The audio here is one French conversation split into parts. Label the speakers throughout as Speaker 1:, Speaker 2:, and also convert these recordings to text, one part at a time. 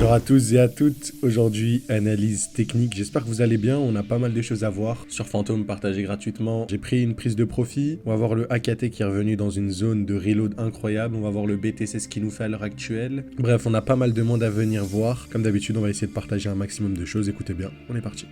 Speaker 1: Bonjour à tous et à toutes, aujourd'hui analyse technique, j'espère que vous allez bien, on a pas mal de choses à voir sur Fantôme partagé gratuitement. J'ai pris une prise de profit, on va voir le AKT qui est revenu dans une zone de reload incroyable, on va voir le BTC ce qu'il nous fait à l'heure actuelle. Bref, on a pas mal de monde à venir voir, comme d'habitude on va essayer de partager un maximum de choses, écoutez bien, on est parti.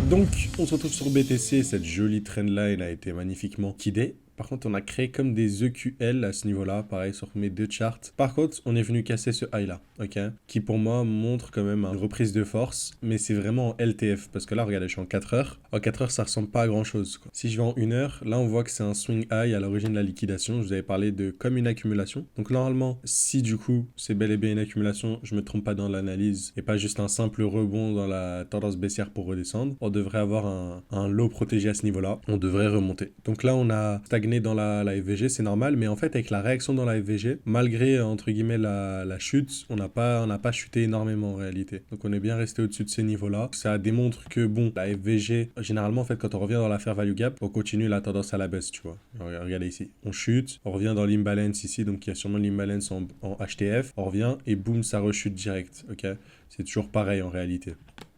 Speaker 1: Donc, on se retrouve sur BTC, cette jolie trendline a été magnifiquement kidée. Par contre, on a créé comme des EQL à ce niveau-là, pareil sur mes deux charts. Par contre, on est venu casser ce high-là, ok? Qui pour moi montre quand même une reprise de force, mais c'est vraiment en LTF, parce que là, regardez, je suis en 4 heures. En 4 heures, ça ressemble pas à grand-chose, quoi. Si je vais en 1 heure, là, on voit que c'est un swing high à l'origine de la liquidation. Je vous avais parlé de comme une accumulation. Donc normalement, si du coup, c'est bel et bien une accumulation, je me trompe pas dans l'analyse, et pas juste un simple rebond dans la tendance baissière pour redescendre, on devrait avoir un low protégé à ce niveau-là. On devrait remonter. Donc là, on a stagné dans la FVG, c'est normal, mais en fait avec la réaction dans la FVG, malgré entre guillemets la chute, on n'a pas chuté énormément en réalité. Donc on est bien resté au-dessus de ces niveaux-là. Ça démontre que bon, la FVG, généralement en fait quand on revient dans la fair value gap, on continue la tendance à la baisse, tu vois. Regardez ici, on chute, on revient dans l'imbalance ici, donc il y a sûrement l'imbalance en HTF, on revient et boum, ça rechute direct, ok. C'est toujours pareil en réalité.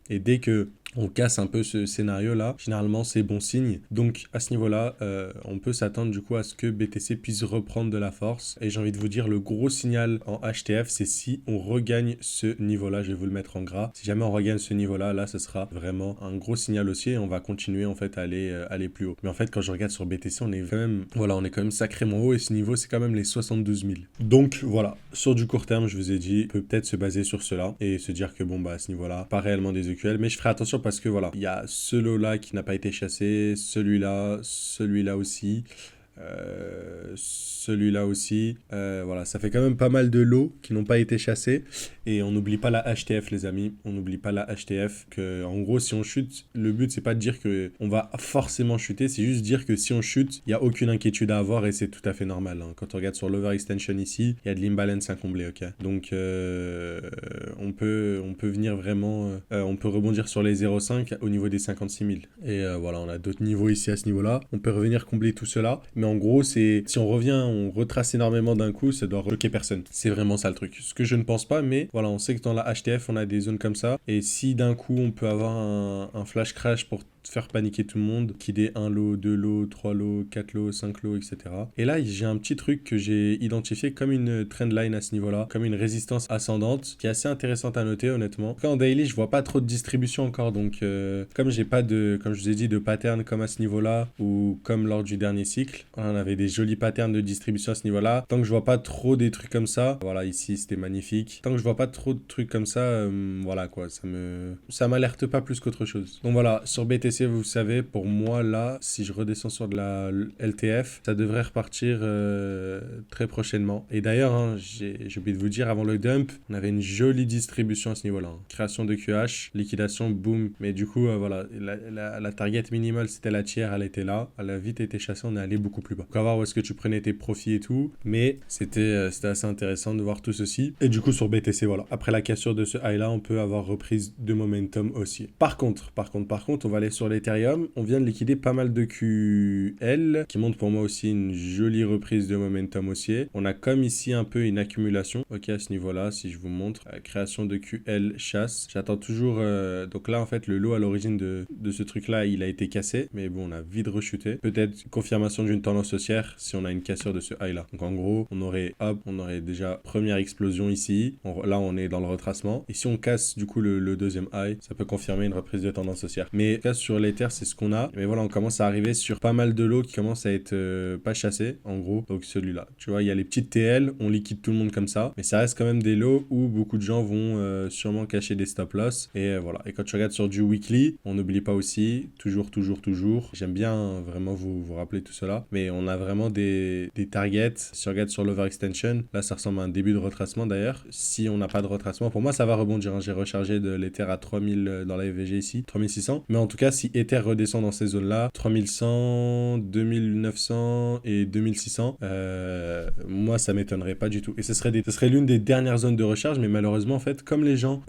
Speaker 1: Et dès que on casse un peu ce scénario-là, généralement c'est bon signe. Donc à ce niveau-là, on peut s'attendre du coup à ce que BTC puisse reprendre de la force. Et j'ai envie de vous dire, le gros signal en HTF, c'est si on regagne ce niveau-là. Je vais vous le mettre en gras. Si jamais on regagne ce niveau-là, là, ce sera vraiment un gros signal haussier et on va continuer en fait à aller plus haut. Mais en fait, quand je regarde sur BTC, on est quand même sacrément haut et ce niveau, c'est quand même les 72 000. Donc voilà, sur du court terme, je vous ai dit, on peut peut-être se baser sur cela et se dire que bon, bah à ce niveau-là, pas réellement des EQL, mais je ferai attention parce que voilà, il y a ce lot-là qui n'a pas été chassé, celui-là aussi. Celui-là aussi, voilà, ça fait quand même pas mal de lots qui n'ont pas été chassés et on n'oublie pas la HTF les amis, on n'oublie pas la HTF que en gros si on chute, le but c'est pas de dire que on va forcément chuter, c'est juste dire que si on chute, il y a aucune inquiétude à avoir et c'est tout à fait normal, hein. Quand on regarde sur l'overextension ici, il y a de l'imbalance à combler, ok, donc on peut venir vraiment, on peut rebondir sur les 0,5 au niveau des 56 000 et voilà, on a d'autres niveaux ici à ce niveau-là, on peut revenir combler tout cela, mais en gros, c'est si on revient, on retrace énormément d'un coup, ça doit bloquer personne. C'est vraiment ça le truc. Ce que je ne pense pas, mais voilà, on sait que dans la HTF, on a des zones comme ça. Et si d'un coup, on peut avoir un flash crash pour faire paniquer tout le monde, qui dé 1 lot, 2 lots, 3 lots, 4 lots, 5 lots, etc. Et là, j'ai un petit truc que j'ai identifié comme une trendline à ce niveau-là, comme une résistance ascendante, qui est assez intéressante à noter, honnêtement. En daily, je vois pas trop de distribution encore, donc comme j'ai pas de, comme je vous ai dit, de pattern comme à ce niveau-là, ou comme lors du dernier cycle, on avait des jolis patterns de distribution à ce niveau-là. Tant que je vois pas trop des trucs comme ça, voilà, ici, c'était magnifique. Tant que je vois pas trop de trucs comme ça, voilà, quoi, ça m'alerte pas plus qu'autre chose. Donc voilà, sur BTC, vous savez, pour moi, là, si je redescends sur de la LTF, ça devrait repartir très prochainement. Et d'ailleurs, hein, j'ai oublié de vous dire, avant le dump, on avait une jolie distribution à ce niveau-là, hein. Création de QH, liquidation, boum. Mais du coup, voilà, la target minimale, c'était la tiers, elle était là. Elle a vite été chassée, on est allé beaucoup plus bas. Donc, à voir où est-ce que tu prenais tes profits et tout. Mais c'était assez intéressant de voir tout ceci. Et du coup, sur BTC, voilà. Après la cassure de ce high-là, on peut avoir reprise de momentum aussi. Par contre, on va aller sur l'Ethereum. On vient de liquider pas mal de QL, qui montre pour moi aussi une jolie reprise de momentum haussier. On a comme ici un peu une accumulation. Ok, à ce niveau-là, si je vous montre, création de QL chasse. J'attends toujours... donc là, en fait, le lot à l'origine de ce truc-là, il a été cassé. Mais bon, on a vite rechuté. Peut-être confirmation d'une tendance haussière si on a une cassure de ce high-là. Donc en gros, on aurait déjà première explosion ici. Là, on est dans le retracement. Et si on casse du coup le deuxième high, ça peut confirmer une reprise de tendance haussière. Mais là, sur l'Ether, c'est ce qu'on a. Mais voilà, on commence à arriver sur pas mal de lots qui commencent à être pas chassés, en gros. Donc celui-là. Tu vois, il y a les petites TL, on liquide tout le monde comme ça. Mais ça reste quand même des lots où beaucoup de gens vont sûrement cacher des stop-loss. Et voilà. Et quand tu regardes sur du weekly, on n'oublie pas aussi, toujours. J'aime bien vraiment vous rappeler tout cela. Mais on a vraiment des targets. Si on regarde sur l'overextension, là, ça ressemble à un début de retracement d'ailleurs. Si on n'a pas de retracement, pour moi, ça va rebondir, hein. J'ai rechargé de l'Ether à 3000 dans la FVG ici, 3600. Mais en tout cas, si Ether redescend dans ces zones-là, 3100, 2900 et 2600, moi, ça m'étonnerait pas du tout. Et ce serait l'une des dernières zones de recharge, mais malheureusement, en fait, comme les gens,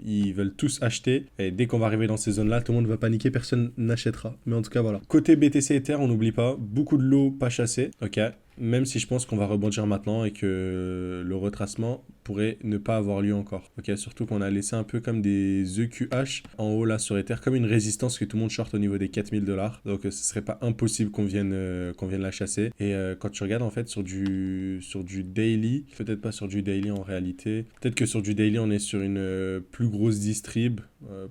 Speaker 1: ils veulent tous acheter, et dès qu'on va arriver dans ces zones-là, tout le monde va paniquer, personne n'achètera. Mais en tout cas, voilà. Côté BTC Ether, on n'oublie pas, beaucoup de lots pas chassés, ok. même si je pense qu'on va rebondir maintenant et que le retracement pourrait ne pas avoir lieu encore. Ok, surtout qu'on a laissé un peu comme des EQH en haut là sur Ether, comme une résistance que tout le monde short au niveau des 4000 $. Donc ce serait pas impossible qu'on vienne la chasser. Et quand tu regardes en fait sur du daily, peut-être pas sur du daily en réalité, peut-être que sur du daily on est sur une plus grosse distrib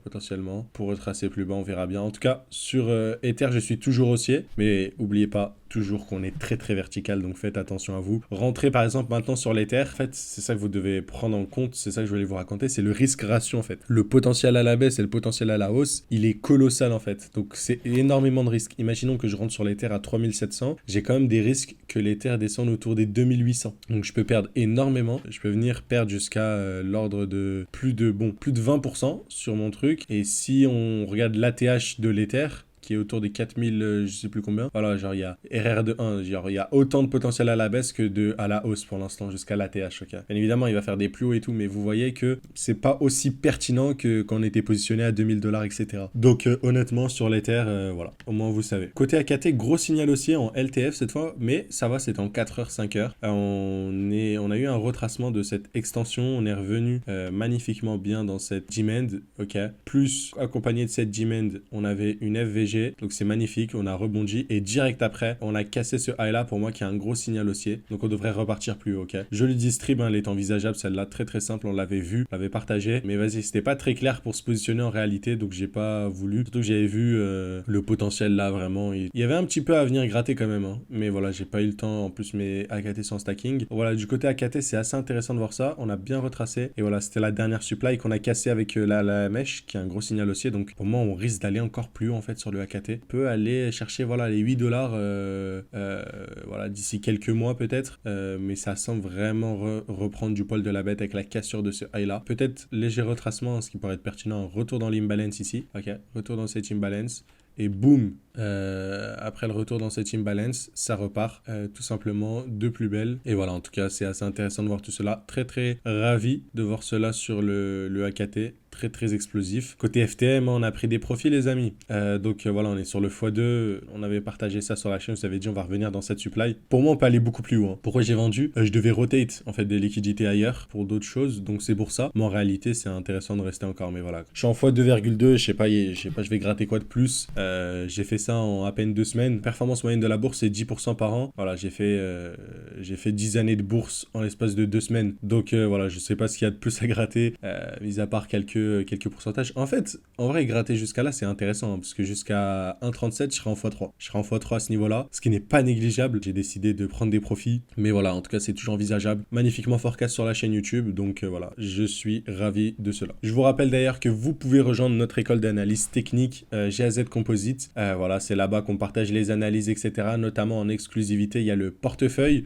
Speaker 1: potentiellement pour retracer plus bas, on verra bien. En tout cas sur Ether je suis toujours haussier, mais oubliez pas toujours qu'on est très très vertical, donc faites attention à vous. Rentrez par exemple maintenant sur l'Ether, en fait c'est ça que vous devez prendre en compte, c'est ça que je voulais vous raconter, c'est le risque ratio en fait. Le potentiel à la baisse et le potentiel à la hausse, il est colossal en fait, donc c'est énormément de risques. Imaginons que je rentre sur l'Ether à 3700, j'ai quand même des risques que l'Ether descende autour des 2800, donc je peux perdre énormément, je peux venir perdre jusqu'à l'ordre de plus de 20% sur mon truc, et si on regarde l'ATH de l'Ether, qui est autour des 4000, je sais plus combien. Voilà, genre il y a RR de 1, genre il y a autant de potentiel à la baisse que à la hausse pour l'instant, jusqu'à l'ATH, ok. Bien évidemment, il va faire des plus hauts et tout, mais vous voyez que c'est pas aussi pertinent que quand on était positionné à 2000 $, etc. Donc honnêtement, sur l'Ether, voilà, au moins vous savez. Côté AKT, gros signal haussier en LTF cette fois, mais ça va, c'est en 4h, 5h. On a eu un retracement de cette extension, on est revenu magnifiquement bien dans cette demand, ok. Plus accompagné de cette demand, on avait une FVG, donc c'est magnifique, on a rebondi et direct après on a cassé ce high là pour moi qui est un gros signal haussier, donc on devrait repartir plus haut, ok. Jolie distrib, elle est envisageable celle-là, très très simple, on l'avait vu, on l'avait partagé, mais vas-y, c'était pas très clair pour se positionner en réalité, donc j'ai pas voulu, surtout que j'avais vu le potentiel là vraiment, il y avait un petit peu à venir gratter quand même, hein. Mais voilà, j'ai pas eu le temps, en plus mes AKT sont en stacking. Voilà, du côté AKT c'est assez intéressant de voir ça, on a bien retracé et voilà, c'était la dernière supply qu'on a cassé avec la mèche qui est un gros signal haussier, donc pour moi on risque d'aller encore plus haut en fait sur le AKT, peut aller chercher voilà les 8 $, voilà, d'ici quelques mois peut-être, mais ça semble vraiment reprendre du poil de la bête avec la cassure de ce high là, peut-être léger retracement, ce qui pourrait être pertinent, un retour dans l'imbalance ici, ok, retour dans cette imbalance et boum, après le retour dans cette imbalance, ça repart tout simplement de plus belle. Et voilà, en tout cas, c'est assez intéressant de voir tout cela. Très très ravi de voir cela sur le AKT. Très très explosif. Côté FTM, on a pris des profits les amis. Donc voilà, on est sur le x2. On avait partagé ça sur la chaîne, vous avez dit on va revenir dans cette supply. Pour moi, on peut aller beaucoup plus haut, hein. Pourquoi j'ai vendu je devais rotate en fait des liquidités ailleurs pour d'autres choses, donc c'est pour ça. Mais en réalité, c'est intéressant de rester encore. Mais voilà, je suis en x2,2, je sais pas, je vais gratter quoi de plus. J'ai fait ça en à peine 2 semaines. Performance moyenne de la bourse, c'est 10% par an. Voilà, j'ai fait 10 années de bourse en l'espace de 2 semaines. Donc voilà, je sais pas ce qu'il y a de plus à gratter, mis à part quelques pourcentages. En fait, en vrai, gratter jusqu'à là, c'est intéressant, hein, parce que jusqu'à 1,37, je serai en x3. Je serai en x3 à ce niveau-là, ce qui n'est pas négligeable. J'ai décidé de prendre des profits. Mais voilà, en tout cas, c'est toujours envisageable. Magnifiquement forecast sur la chaîne YouTube. Donc voilà, je suis ravi de cela. Je vous rappelle d'ailleurs que vous pouvez rejoindre notre école d'analyse technique GAZ Composite. Voilà, c'est là-bas qu'on partage les analyses, etc. Notamment en exclusivité, il y a le portefeuille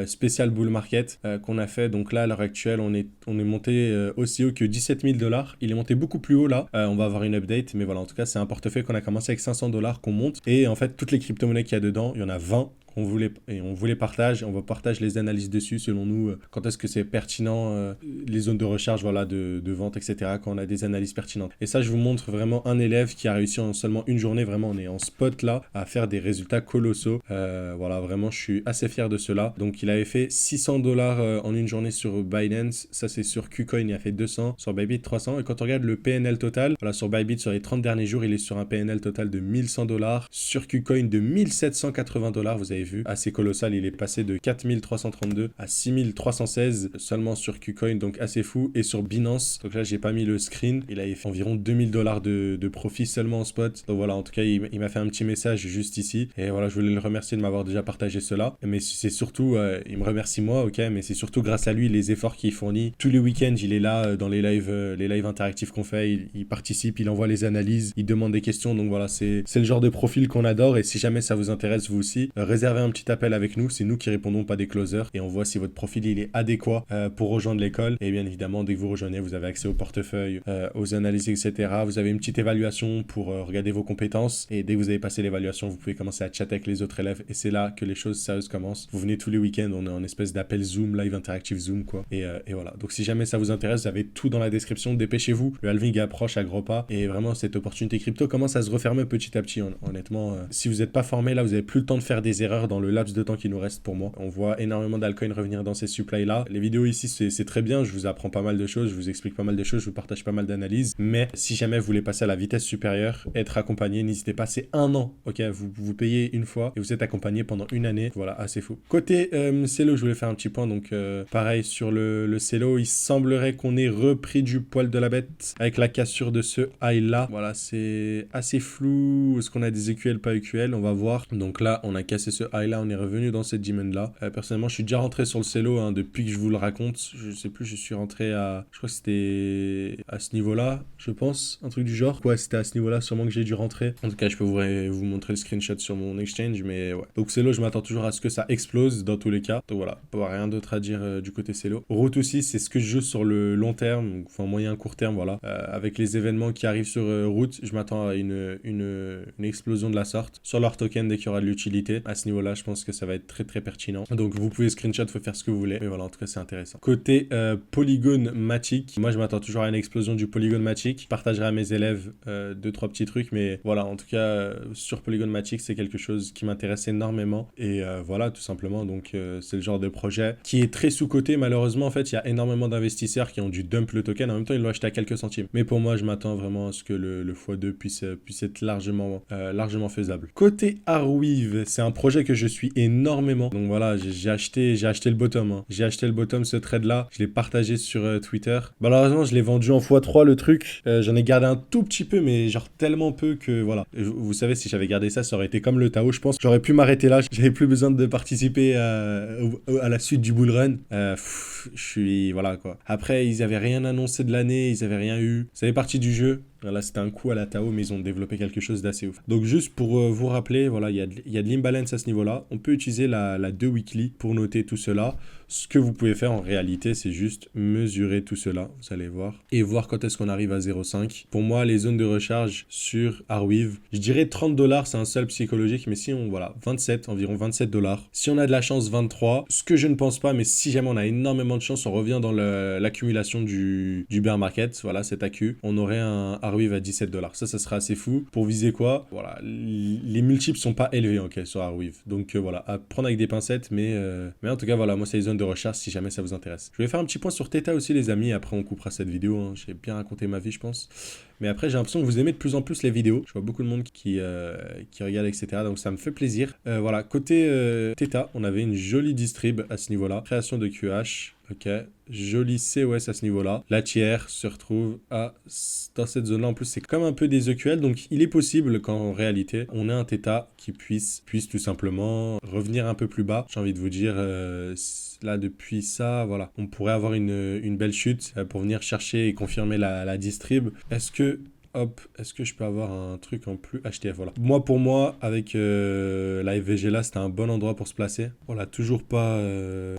Speaker 1: spécial bull market qu'on a fait. Donc là, à l'heure actuelle, on est monté aussi haut que 17 000 $. Il est monté beaucoup plus haut là. On va avoir une update. Mais voilà, en tout cas, c'est un portefeuille qu'on a commencé avec 500 $ qu'on monte. Et en fait, toutes les crypto-monnaies qu'il y a dedans, il y en a 20. On vous les partage, on va partager les analyses dessus selon nous, quand est-ce que c'est pertinent, les zones de recharge, voilà, de vente, etc., quand on a des analyses pertinentes. Et ça, je vous montre vraiment un élève qui a réussi en seulement une journée, vraiment, on est en spot là, à faire des résultats colossaux. Voilà, vraiment, je suis assez fier de cela. Donc, il avait fait 600 $ en une journée sur Binance, ça c'est sur KuCoin, il a fait 200, sur Bybit 300, et quand on regarde le PNL total, voilà, sur Bybit, sur les 30 derniers jours, il est sur un PNL total de 1100 $, sur KuCoin de 1780 $, vous avez vu, assez colossal, il est passé de 4332 à 6316 seulement sur KuCoin, donc assez fou. Et sur Binance, donc là j'ai pas mis le screen, il avait fait environ 2000 $ de profit seulement en spot. Donc voilà, en tout cas il m'a fait un petit message juste ici, et voilà, je voulais le remercier de m'avoir déjà partagé cela, mais c'est surtout, il me remercie moi, ok, mais c'est surtout grâce à lui, les efforts qu'il fournit tous les week-ends, il est là dans les lives interactifs qu'on fait, il participe, il envoie les analyses, il demande des questions, donc voilà, c'est le genre de profil qu'on adore. Et si jamais ça vous intéresse vous aussi, réservez un petit appel avec nous, c'est nous qui répondons, pas des closers, et on voit si votre profil il est adéquat pour rejoindre l'école. Et bien évidemment, dès que vous rejoignez, vous avez accès au portefeuille, aux analyses, etc. Vous avez une petite évaluation pour regarder vos compétences, et dès que vous avez passé l'évaluation, vous pouvez commencer à chatter avec les autres élèves, et c'est là que les choses sérieuses commencent. Vous venez tous les week-ends, on est en espèce d'appel Zoom, live interactive Zoom, quoi. Et voilà, donc si jamais ça vous intéresse, vous avez tout dans la description, dépêchez-vous, le halving approche à gros pas, et vraiment cette opportunité crypto commence à se refermer petit à petit, honnêtement. Si vous n'êtes pas formé là, vous n'avez plus le temps de faire des erreurs faire dans le laps de temps qui nous reste pour moi. On voit énormément d'altcoins revenir dans ces supplies-là. Les vidéos ici, c'est très bien, je vous apprends pas mal de choses, je vous explique pas mal de choses, je vous partage pas mal d'analyses, mais si jamais vous voulez passer à la vitesse supérieure, être accompagné, n'hésitez pas, c'est 1 an, ok, vous payez une fois et vous êtes accompagné pendant 1 année, voilà, assez fou. Côté Celo, je voulais faire un petit point, donc pareil sur le Celo, il semblerait qu'on ait repris du poil de la bête avec la cassure de ce high là, voilà, c'est assez flou, est-ce qu'on a des EQL, pas EQL, on va voir. Donc là, on a cassé ce high là, on est revenu dans cette diamond là. Personnellement, je suis déjà rentré sur le Celo hein, depuis que je vous le raconte, je sais plus, je suis rentré à, je crois que c'était à ce niveau là, je pense, un truc du genre. Ouais, c'était à ce niveau là, sûrement que j'ai dû rentrer. En tout cas, je peux vous montrer le screenshot sur mon exchange, mais ouais. Donc Celo, je m'attends toujours à ce que ça explose dans tous les cas. Donc voilà, rien d'autre à dire du côté Celo. Route aussi, c'est ce que je joue sur le long terme, enfin moyen court terme, voilà. Avec les événements qui arrivent sur Route, je m'attends à une explosion de la sorte sur leur token dès qu'il y aura de l'utilité. À ce niveau-là, je pense que ça va être très très pertinent. Donc vous pouvez screenshot, faut faire ce que vous voulez. Mais voilà, en tout cas, c'est intéressant. Côté Polygon Matic, moi je m'attends toujours à une explosion du Polygon Matic. Je partagerai à mes élèves 2-3 petits trucs, mais voilà, en tout cas, sur Polygon Matic, c'est quelque chose qui m'intéresse énormément. Et voilà, tout simplement, donc c'est le genre de projet qui est très sous-coté. Malheureusement, en fait, il y a énormément d'investisseurs qui ont dû dump le token. En même temps, ils l'ont acheté à quelques centimes. Mais pour moi, je m'attends vraiment à ce que le x2 puisse être largement faisable. Côté Arweave, c'est un projet que je suis énormément. Donc voilà, j'ai acheté le bottom. Hein. J'ai acheté le bottom, ce trade-là. Je l'ai partagé sur Twitter. Malheureusement, je l'ai vendu en x3 le truc. J'en ai gardé un tout petit peu, mais genre tellement peu que voilà. Vous savez, si j'avais gardé ça, ça aurait été comme le Tao. Je pense que j'aurais pu m'arrêter là. J'avais plus besoin de participer à la suite du bull run. Je suis... Voilà quoi. Après, ils avaient rien annoncé de l'année. Ils avaient rien eu. Ça fait partie du jeu. Là, c'était un coup à la Tao, mais ils ont développé quelque chose d'assez ouf. Donc, juste pour vous rappeler, voilà, il y a de l'imbalance à ce niveau-là. On peut utiliser la 2 weekly pour noter tout cela. Ce que vous pouvez faire en réalité, c'est juste mesurer tout cela, vous allez voir, et voir quand est-ce qu'on arrive à 0,5. Pour moi, les zones de recharge sur Arweave, je dirais $30, c'est un seul psychologique, mais si on, voilà, 27, environ $27. Si on a de la chance, 23, ce que je ne pense pas, mais si jamais on a énormément de chance, on revient dans l'accumulation du bear market, voilà, cet accu, on aurait un Arweave à $17. Ça sera assez fou. Pour viser quoi? Voilà, les multiples sont pas élevés, ok, sur Arweave. Donc voilà, à prendre avec des pincettes, mais en tout cas, voilà, moi, c'est les zones de recharge si jamais ça vous intéresse. Je vais faire un petit point sur Theta aussi, les amis. Après, on coupera cette vidéo. Hein. J'ai bien raconté ma vie, je pense. Mais après, j'ai l'impression que vous aimez de plus en plus les vidéos. Je vois beaucoup de monde qui regarde, etc. Donc, ça me fait plaisir. Voilà, côté Theta, on avait une jolie distrib à ce niveau-là. Création de QH. Ok, joli COS à ce niveau-là. La tiers se retrouve dans cette zone-là. En plus, c'est comme un peu des EQL. Donc, il est possible qu'en réalité, on ait un Theta qui puisse tout simplement revenir un peu plus bas. J'ai envie de vous dire... là depuis ça, voilà, on pourrait avoir une belle chute pour venir chercher et confirmer la distrib. Est-ce que je peux avoir un truc en plus HTF, voilà. Pour moi, avec la FVG là, c'était un bon endroit pour se placer. Voilà, toujours pas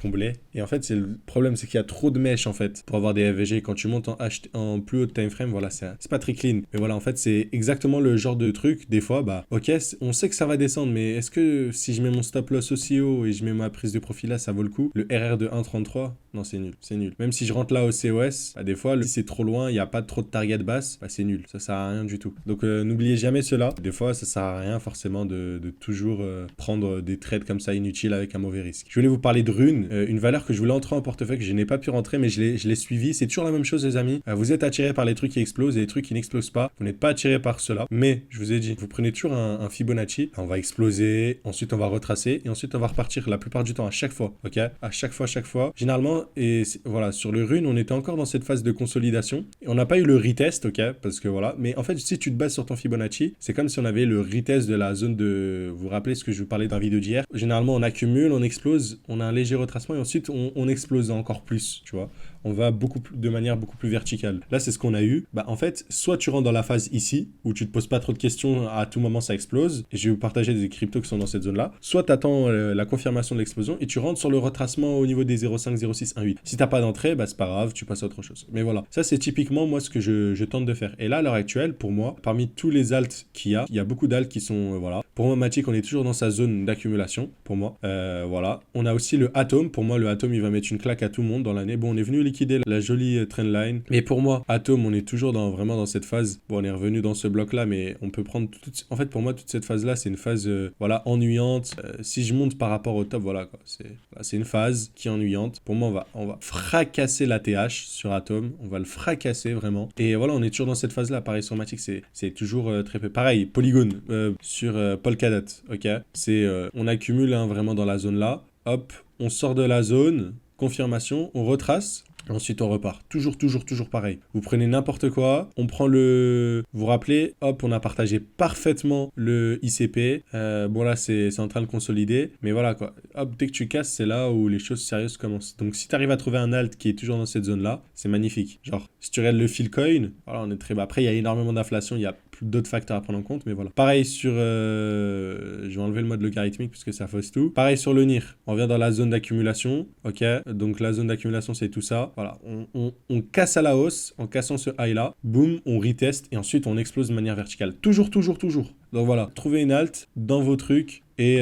Speaker 1: comblé. Et en fait, le problème, c'est qu'il y a trop de mèches, en fait, pour avoir des FVG. Quand tu montes en plus haut de time frame, voilà, c'est pas très clean. Mais voilà, en fait, c'est exactement le genre de truc, des fois, bah, ok, on sait que ça va descendre, mais est-ce que si je mets mon stop loss aussi haut et je mets ma prise de profit là, ça vaut le coup? Le RR de 1,33, non, c'est nul. Même si je rentre là au COS, bah, des fois, si c'est trop loin, il n'y a pas trop de target basse, bah, c'est nul. Ça sert à rien du tout. Donc n'oubliez jamais cela. Des fois, ça sert à rien forcément de toujours prendre des trades comme ça inutiles avec un mauvais risque. Je voulais vous parler de Rune, une valeur que je voulais entrer en portefeuille, que je n'ai pas pu rentrer, mais je l'ai suivi. C'est toujours la même chose, les amis. Vous êtes attiré par les trucs qui explosent et les trucs qui n'explosent pas. Vous n'êtes pas attiré par cela. Mais je vous ai dit, vous prenez toujours un Fibonacci. On va exploser, ensuite on va retracer et ensuite on va repartir la plupart du temps à chaque fois. Ok, à chaque fois. Généralement, et voilà, sur le Rune, on était encore dans cette phase de consolidation. Et on n'a pas eu le retest, ok, parce que voilà. Mais en fait, si tu te bases sur ton Fibonacci, c'est comme si on avait le retest de la zone de... Vous vous rappelez ce que je vous parlais dans la vidéo d'hier? Généralement, on accumule, on explose, on a un léger retracement et ensuite, on explose encore plus, tu vois. On va de manière beaucoup plus verticale. Là, c'est ce qu'on a eu. Bah, en fait, soit tu rentres dans la phase ici, où tu te poses pas trop de questions, à tout moment ça explose, et je vais vous partager des cryptos qui sont dans cette zone-là. Soit tu attends la confirmation de l'explosion, et tu rentres sur le retracement au niveau des 0,5, 0,6, 1,8. Si t'as pas d'entrée, bah c'est pas grave, tu passes à autre chose. Mais voilà, ça c'est typiquement moi ce que je tente de faire. Et là, à l'heure actuelle, pour moi, parmi tous les alts qu'il y a beaucoup d'alts qui sont, voilà. Pour moi, Matic, on est toujours dans sa zone d'accumulation, pour moi. Voilà. On a aussi le Atom. Pour moi, le Atom, il va mettre une claque à tout le monde dans l'année. Bon, on est venu liquider la jolie trendline. Mais pour moi, Atom, on est toujours vraiment dans cette phase. Bon, on est revenu dans ce bloc-là, mais on peut prendre en fait, pour moi, toute cette phase-là, c'est une phase, voilà, ennuyante. Si je monte par rapport au top, voilà, quoi. C'est une phase qui est ennuyante. Pour moi, on va fracasser l'ATH sur Atom. On va le fracasser, vraiment. Et voilà, on est toujours dans cette phase-là. Pareil sur Matic, c'est toujours très peu. Pareil, Polygon sur Polkadot, ok. On accumule vraiment dans la zone-là. Hop, on sort de la zone, confirmation, on retrace. Ensuite, on repart. Toujours pareil. Vous prenez n'importe quoi. On prend Vous vous rappelez, hop, on a partagé parfaitement le ICP. Bon, là, c'est en train de consolider. Mais voilà, quoi. Hop, dès que tu casses, c'est là où les choses sérieuses commencent. Donc, si tu arrives à trouver un alt qui est toujours dans cette zone-là, c'est magnifique. Genre, si tu regardes le Philcoin, voilà, on est très bas. Après, il y a énormément d'inflation. Il y a d'autres facteurs à prendre en compte, mais voilà. Pareil sur... je vais enlever le mode logarithmique puisque ça fausse tout. Pareil sur le NIR. On revient dans la zone d'accumulation. Ok, donc la zone d'accumulation, c'est tout ça. Voilà, on casse à la hausse en cassant ce high-là. Boum, on reteste et ensuite on explose de manière verticale. Toujours. Donc voilà, trouvez une alt dans vos trucs. Et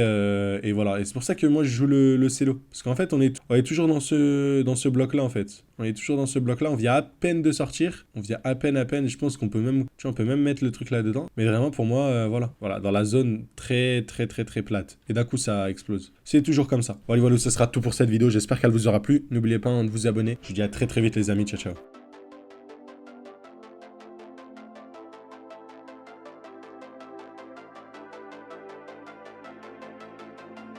Speaker 1: voilà, et c'est pour ça que moi je joue le Celo. Parce qu'en fait, on est toujours dans ce bloc-là, en fait. On est toujours dans ce bloc-là, on vient à peine de sortir. On vient à peine. Je pense qu'on peut même, tu vois, on peut même mettre le truc là-dedans. Mais vraiment, pour moi, voilà, dans la zone très plate. Et d'un coup, ça explose. C'est toujours comme ça. Voilà, ce sera tout pour cette vidéo. J'espère qu'elle vous aura plu. N'oubliez pas de vous abonner. Je vous dis à très vite, les amis. Ciao.